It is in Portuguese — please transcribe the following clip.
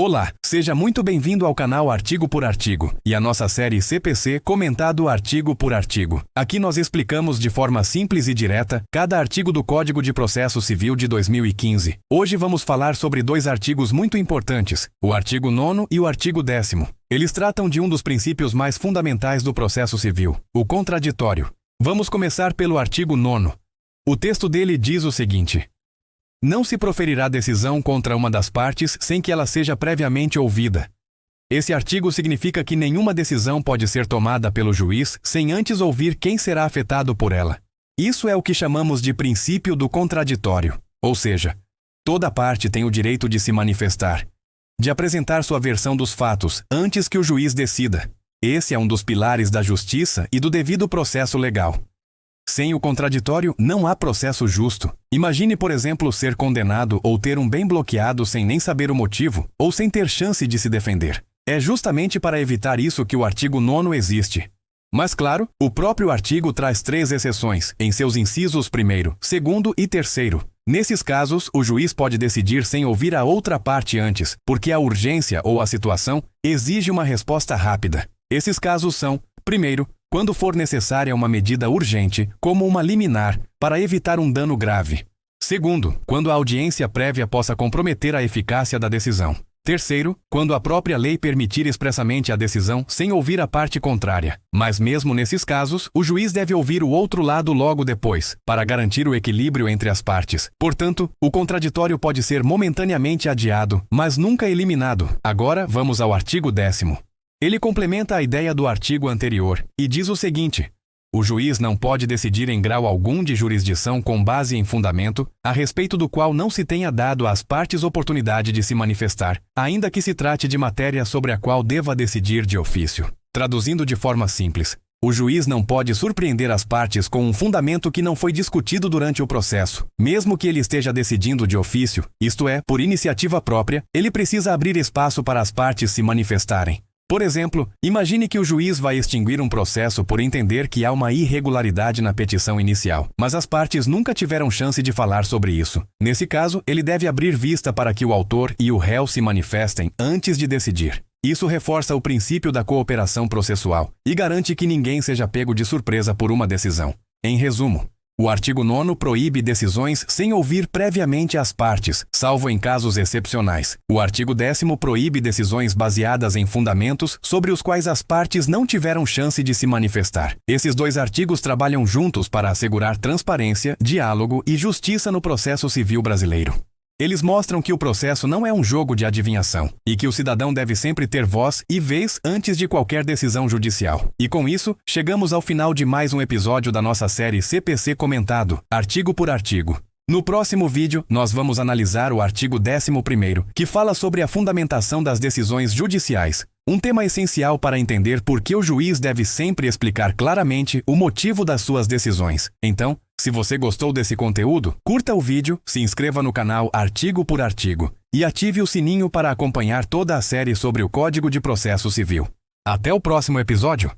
Olá, seja muito bem-vindo ao canal Artigo por Artigo e à nossa série CPC comentado artigo por artigo. Aqui nós explicamos de forma simples e direta cada artigo do Código de Processo Civil de 2015. Hoje vamos falar sobre dois artigos muito importantes, o artigo 9º e o artigo 10º. Eles tratam de um dos princípios mais fundamentais do processo civil, o contraditório. Vamos começar pelo artigo 9º. O texto dele diz o seguinte: não se proferirá decisão contra uma das partes sem que ela seja previamente ouvida. Esse artigo significa que nenhuma decisão pode ser tomada pelo juiz sem antes ouvir quem será afetado por ela. Isso é o que chamamos de princípio do contraditório, ou seja, toda parte tem o direito de se manifestar, de apresentar sua versão dos fatos antes que o juiz decida. Esse é um dos pilares da justiça e do devido processo legal. Sem o contraditório, não há processo justo. Imagine, por exemplo, ser condenado ou ter um bem bloqueado sem nem saber o motivo, ou sem ter chance de se defender. É justamente para evitar isso que o artigo 9º existe. Mas claro, o próprio artigo traz 3 exceções, em seus incisos 1º, 2º e 3º. Nesses casos, o juiz pode decidir sem ouvir a outra parte antes, porque a urgência ou a situação exige uma resposta rápida. Esses casos são, primeiro, quando for necessária uma medida urgente, como uma liminar, para evitar um dano grave. Segundo, quando a audiência prévia possa comprometer a eficácia da decisão. Terceiro, quando a própria lei permitir expressamente a decisão sem ouvir a parte contrária. Mas mesmo nesses casos, o juiz deve ouvir o outro lado logo depois, para garantir o equilíbrio entre as partes. Portanto, o contraditório pode ser momentaneamente adiado, mas nunca eliminado. Agora, vamos ao artigo 10º. Ele complementa a ideia do artigo anterior e diz o seguinte: o juiz não pode decidir em grau algum de jurisdição com base em fundamento, a respeito do qual não se tenha dado às partes oportunidade de se manifestar, ainda que se trate de matéria sobre a qual deva decidir de ofício. Traduzindo de forma simples, o juiz não pode surpreender as partes com um fundamento que não foi discutido durante o processo. Mesmo que ele esteja decidindo de ofício, isto é, por iniciativa própria, ele precisa abrir espaço para as partes se manifestarem. Por exemplo, imagine que o juiz vai extinguir um processo por entender que há uma irregularidade na petição inicial, mas as partes nunca tiveram chance de falar sobre isso. Nesse caso, ele deve abrir vista para que o autor e o réu se manifestem antes de decidir. Isso reforça o princípio da cooperação processual e garante que ninguém seja pego de surpresa por uma decisão. Em resumo, o artigo 9º proíbe decisões sem ouvir previamente as partes, salvo em casos excepcionais. O artigo 10º proíbe decisões baseadas em fundamentos sobre os quais as partes não tiveram chance de se manifestar. Esses dois artigos trabalham juntos para assegurar transparência, diálogo e justiça no processo civil brasileiro. Eles mostram que o processo não é um jogo de adivinhação e que o cidadão deve sempre ter voz e vez antes de qualquer decisão judicial. E com isso, chegamos ao final de mais um episódio da nossa série CPC comentado, artigo por artigo. No próximo vídeo, nós vamos analisar o artigo 11º, que fala sobre a fundamentação das decisões judiciais, um tema essencial para entender por que o juiz deve sempre explicar claramente o motivo das suas decisões. Então, se você gostou desse conteúdo, curta o vídeo, se inscreva no canal Artigo por Artigo e ative o sininho para acompanhar toda a série sobre o Código de Processo Civil. Até o próximo episódio!